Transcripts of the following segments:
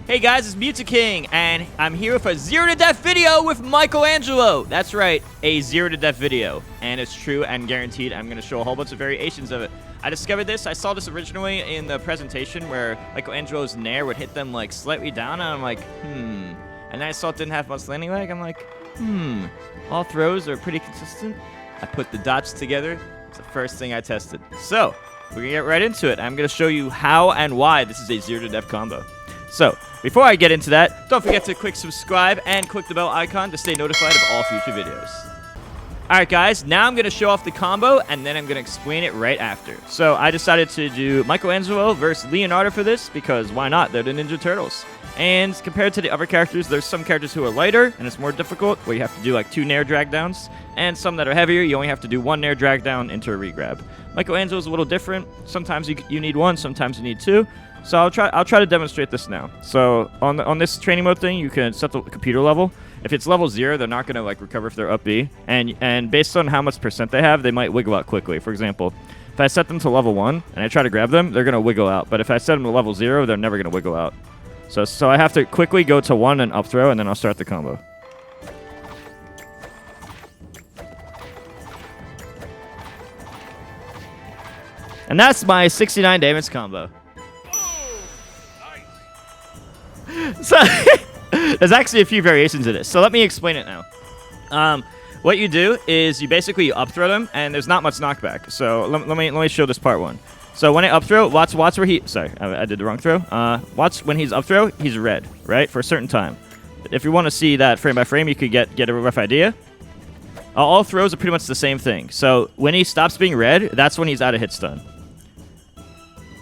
Hey guys, it's Mew2king, and I'm here with a 0 to death video with Michelangelo. That's right, a 0 to death video. And it's true and guaranteed. I'm going to show a whole bunch of variations of it. I discovered this. I saw this originally in the presentation where Michelangelo's nair would hit them like slightly down, and I'm like, And then I saw it didn't have much landing lag. I'm like, all throws are pretty consistent. I put the dots together. It's the first thing I tested. So, we're going to get right into it. I'm going to show you how and why this is a 0 to death combo. So, before I get into that, don't forget to click subscribe and click the bell icon to stay notified of all future videos. Alright guys, now I'm going to show off the combo, and then I'm going to explain it right after. So, I decided to do Michelangelo versus Leonardo for this, because why not? They're the Ninja Turtles. And compared to the other characters, there's some characters who are lighter, and it's more difficult, where you have to do like 2 nair drag downs, and some that are heavier, you only have to do 1 nair drag down into a regrab. Michelangelo's a little different. Sometimes you need 1, sometimes you need 2. So I'll try to demonstrate this now. So on this training mode thing, you can set the computer level. If it's level 0, they're not gonna like recover if they're up B. And based on how much percent they have, they might wiggle out quickly. For example, if I set them to level 1 and I try to grab them, they're gonna wiggle out. But if I set them to level 0, they're never gonna wiggle out. So I have to quickly go to 1 and up throw, and then I'll start the combo. And that's my 69 damage combo. So, there's actually a few variations of this. So let me explain it now. What you do is you basically up throw them, and there's not much knockback. So let me show this part 1. So when I up throw, watch where he. Sorry, I did the wrong throw. Watch when he's up throw, he's red, right, for a certain time. If you want to see that frame by frame, you could get a rough idea. All throws are pretty much the same thing. So when he stops being red, that's when he's out of hit stun.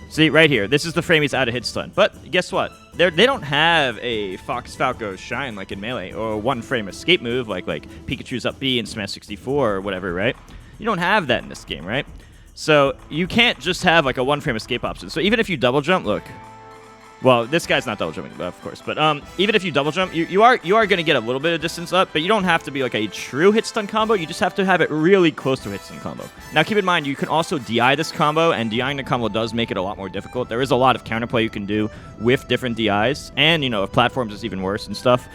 See, right here. This is the frame he's out of hit stun. But guess what? They don't have a Fox Falco Shine like in Melee, or 1 frame escape move like Pikachu's up B in Smash 64 or whatever, right? You don't have that in this game, right? So you can't just have like a 1 frame escape option. So even if you double jump, look. Well, this guy's not double jumping, of course. But even if you double jump, you are going to get a little bit of distance up, but you don't have to be like a true hit stun combo. You just have to have it really close to a hit stun combo. Now, keep in mind, you can also DI this combo, and DIing the combo does make it a lot more difficult. There is a lot of counterplay you can do with different DIs, and, you know, if platforms is even worse and stuff.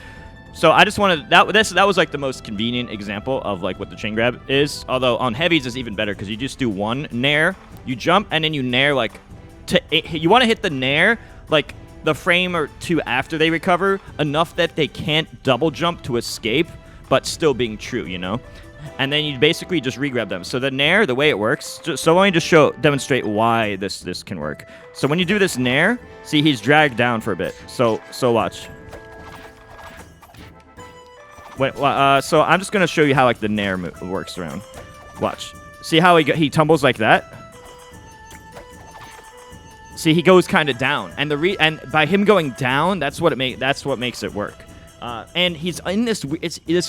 So I just wanted that was like the most convenient example of like what the chain grab is. Although on heavies is even better because you just do 1 nair, you jump, and then you nair like you want to hit the nair like the frame or 2 after they recover, enough that they can't double jump to escape, but still being true, you know? And then you basically just regrab them. So the nair, the way it works, so let me just demonstrate why this can work. So when you do this nair, see he's dragged down for a bit. So watch. So I'm just gonna show you how like the nair works around. Watch. See how he tumbles like that? See, he goes kind of down, and by him going down, that's what makes it work. And he's in this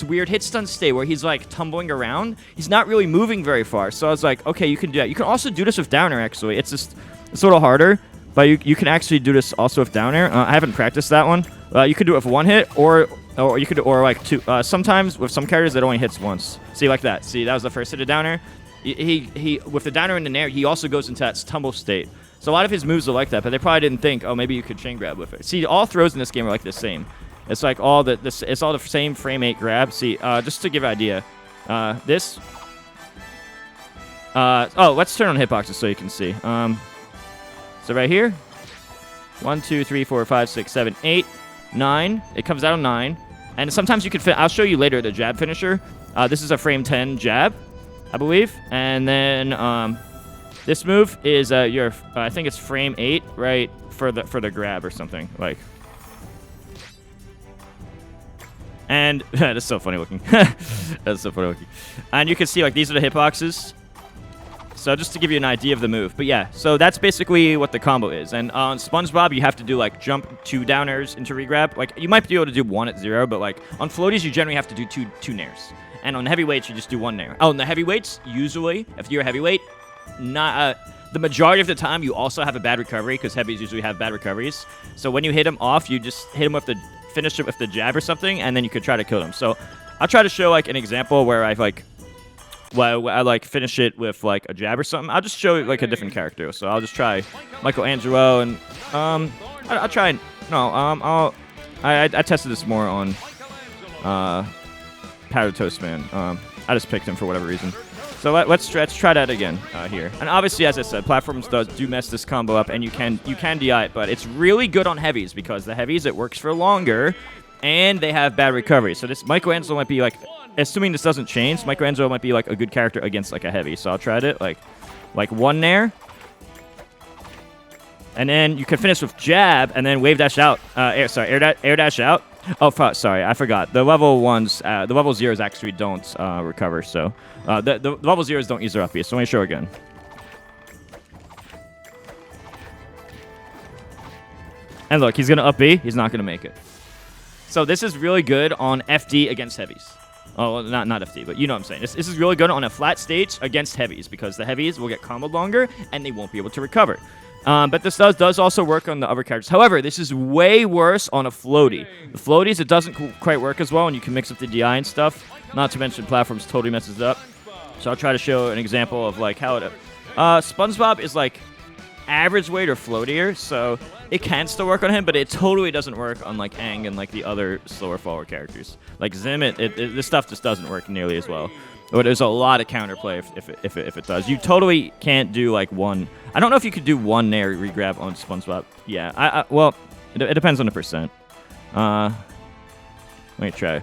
weird hit stun state where he's like tumbling around. He's not really moving very far. So I was like, okay, you can do that. You can also do this with down air. Actually, it's a little harder, but you can actually do this also with down air. I haven't practiced that one. You could do it with 1 hit, or you could like 2. Sometimes with some characters it only hits once. See, like that. See, that was the first hit of down air. He with the down air and the nair, he also goes into that tumble state. So a lot of his moves are like that, but they probably didn't think, oh, maybe you could chain grab with it. See, all throws in this game are like the same. It's like it's all the same frame 8 grab. See, just to give an idea, let's turn on hitboxes so you can see. So right here, 1, 2, 3, 4, 5, 6, 7, 8, 9. It comes out on 9, and sometimes you could. I'll show you later the jab finisher. This is a frame 10 jab, I believe, and then this move is I think it's frame 8, right, for the grab or something like. And that's so funny looking. That's so funny looking. And you can see like these are the hitboxes. So just to give you an idea of the move, but yeah, so that's basically what the combo is. And on SpongeBob, you have to do like jump 2 down airs into regrab. Like you might be able to do 1 at 0, but like on floaties, you generally have to do two nairs. And on heavyweights, you just do 1 nair. Oh, and the heavyweights, usually, if you're a heavyweight, the majority of the time you also have a bad recovery because heavies usually have bad recoveries. So when you hit him off, you just hit him with finish it with the jab or something, and then you could try to kill him. So I'll try to show like an example where I finish it with like a jab or something. I'll just show like a different character. So I'll just try Michelangelo, and I'll try No, I tested this more on Powdered Toast Man. I just picked him for whatever reason. So let's try that again here. And obviously, as I said, platforms do mess this combo up, and you can DI it, but it's really good on heavies because the heavies, it works for longer, and they have bad recovery. So this Michelangelo might be like, assuming this doesn't change, Michelangelo might be like a good character against like a heavy. So I'll try it like one Nair. And then you can finish with jab, and then wave dash out. Air dash out. Oh, sorry, I forgot. The level 1s, the level 0s actually don't recover, so the level 0s don't use their up B, so let me show again. And look, he's going to up B. He's not going to make it. So this is really good on FD against heavies. Oh, well, not FD, but you know what I'm saying. This is really good on a flat stage against heavies because the heavies will get comboed longer, and they won't be able to recover. But this does also work on the other characters. However, this is way worse on a floaty. The floaties, it doesn't quite work as well, and you can mix up the DI and stuff. Not to mention platforms totally messes it up. So I'll try to show an example of like how it. SpongeBob is like average weight or floatier, so it can still work on him, but it totally doesn't work on like Aang and like the other slower forward characters. Like Zim, this stuff just doesn't work nearly as well. But there's a lot of counterplay if it does. You totally can't do like one. I don't know if you could do one Nair regrab on SpongeBob. Yeah, well, it depends on the percent. Let me try.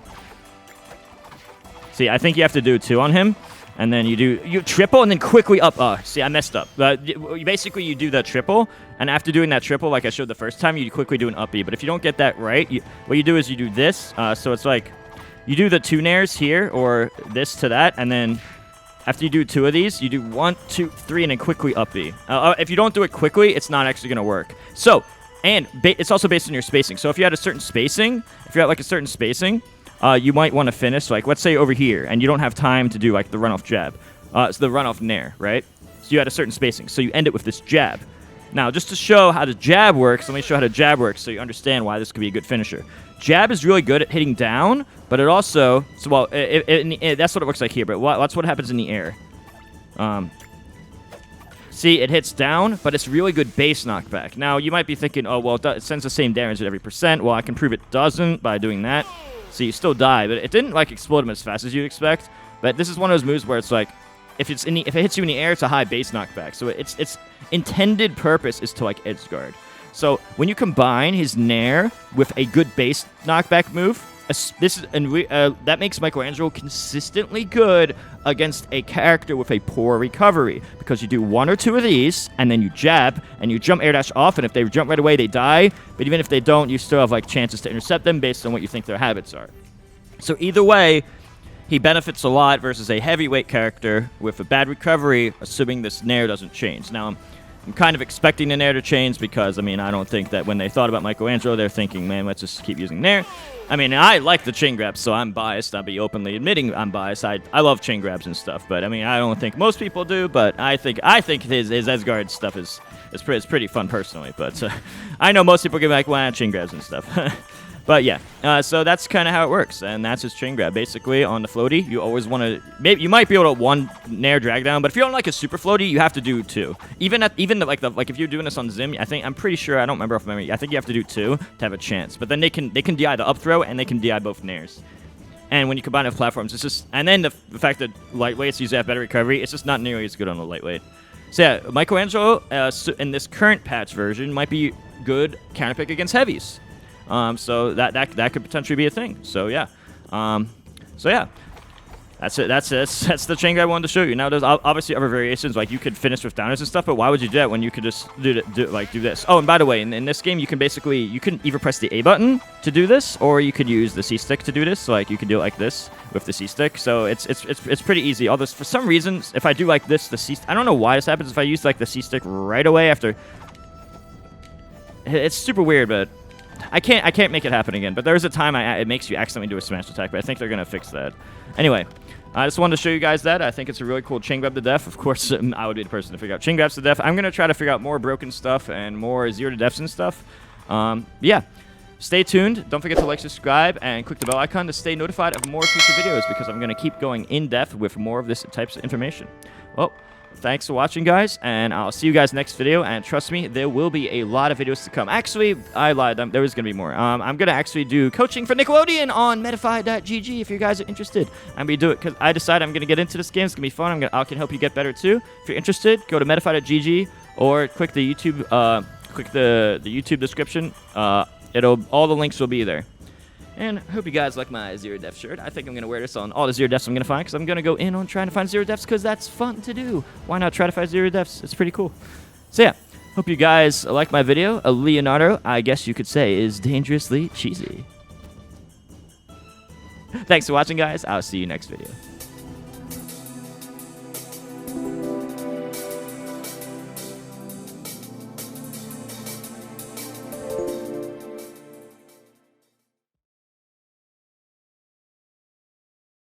See, I think you have to do 2 on him, and then you triple and then quickly up. See, I messed up. Basically, you do that triple, and after doing that triple, like I showed the first time, you quickly do an up B. But if you don't get that right, what you do is you do this. So it's like you do the 2 Nairs here, or this to that, and then after you do 2 of these, you do 1, 2, 3, and then quickly up B. If you don't do it quickly, it's not actually going to work. So, and it's also based on your spacing. So if you had a certain spacing, you might want to finish, like, let's say over here, and you don't have time to do, like, the runoff jab. So the runoff Nair, right? So you had a certain spacing. So you end it with this jab. Now, just to show how the jab works, let me show how the jab works so you understand why this could be a good finisher. Jab is really good at hitting down, but it also, so well, that's what it looks like here, but that's what happens in the air. See, it hits down, but it's really good base knockback. Now, you might be thinking, oh, well, it sends the same damage at every percent. Well, I can prove it doesn't by doing that. So you still die, but it didn't, like, explode him as fast as you'd expect. But this is one of those moves where it's like, if it hits you in the air, it's a high base knockback. So its intended purpose is to, like, edge guard. So when you combine his Nair with a good base knockback move, that makes Michelangelo consistently good against a character with a poor recovery, because you do 1 or 2 of these, and then you jab, and you jump air dash off, and if they jump right away, they die. But even if they don't, you still have like chances to intercept them based on what you think their habits are. So either way, he benefits a lot versus a heavyweight character with a bad recovery, assuming this Nair doesn't change. Now, I'm kind of expecting the Nair to change because, I mean, I don't think that when they thought about Michelangelo, they're thinking, man, let's just keep using Nair. I mean, I like the Chaingrab, so I'm biased. I'll be openly admitting I'm biased. I love Chaingrabs and stuff, but, I mean, I don't think most people do, but I think his Asgard stuff is pretty fun personally, but I know most people get like, well, Chaingrabs and stuff. But yeah, so that's kind of how it works, and that's his Chaingrab. Basically, on the floaty, you always want to. Maybe you might be able to 1 Nair drag down, but if you're on like a super floaty, you have to do 2. Even if you're doing this on Zim, I'm pretty sure, I don't remember off memory. I think you have to do 2 to have a chance. But then they can DI the up throw and they can DI both Nairs. And when you combine it with platforms, it's just, and then the fact that lightweights usually have better recovery, it's just not nearly as good on the lightweight. So yeah, Michelangelo in this current patch version might be good counterpick against heavies. So that could potentially be a thing. So yeah, that's it. That's the Chaingrab I wanted to show you. Now there's obviously other variations, like you could finish with downers and stuff. But why would you do that when you could just do this? Oh, and by the way, in this game you can either press the A button to do this, or you could use the C stick to do this. So like you could do it like this with the C stick. So it's pretty easy. Although for some reason, if I do like this, I don't know why this happens. If I use like the C stick right away after, it's super weird, but. I can't make it happen again, but there's a time it makes you accidentally do a smash attack, but I think they're going to fix that. Anyway, I just wanted to show you guys that. I think it's a really cool Chaingrab to death. Of course, I would be the person to figure out Chaingrabs to death. I'm going to try to figure out more broken stuff and more 0 to deaths and stuff. Yeah, stay tuned. Don't forget to like, subscribe, and click the bell icon to stay notified of more future videos, because I'm going to keep going in depth with more of this types of information. Well, thanks for watching, guys, and I'll see you guys next video. And trust me, there will be a lot of videos to come. Actually, I lied. There was going to be more. I'm going to actually do coaching for Nickelodeon on Metafy.gg if you guys are interested. I'm going to do it because I decided I'm going to get into this game. It's going to be fun. I can help you get better, too. If you're interested, go to Metafy.gg or click the YouTube, the YouTube description. All the links will be there. And I hope you guys like my Zero Death shirt. I think I'm going to wear this on all the Zero Deaths I'm going to find because I'm going to go in on trying to find Zero Deaths because that's fun to do. Why not try to find Zero Deaths? It's pretty cool. So yeah, hope you guys like my video. Leonardo, I guess you could say, is dangerously cheesy. Thanks for watching, guys. I'll see you next video.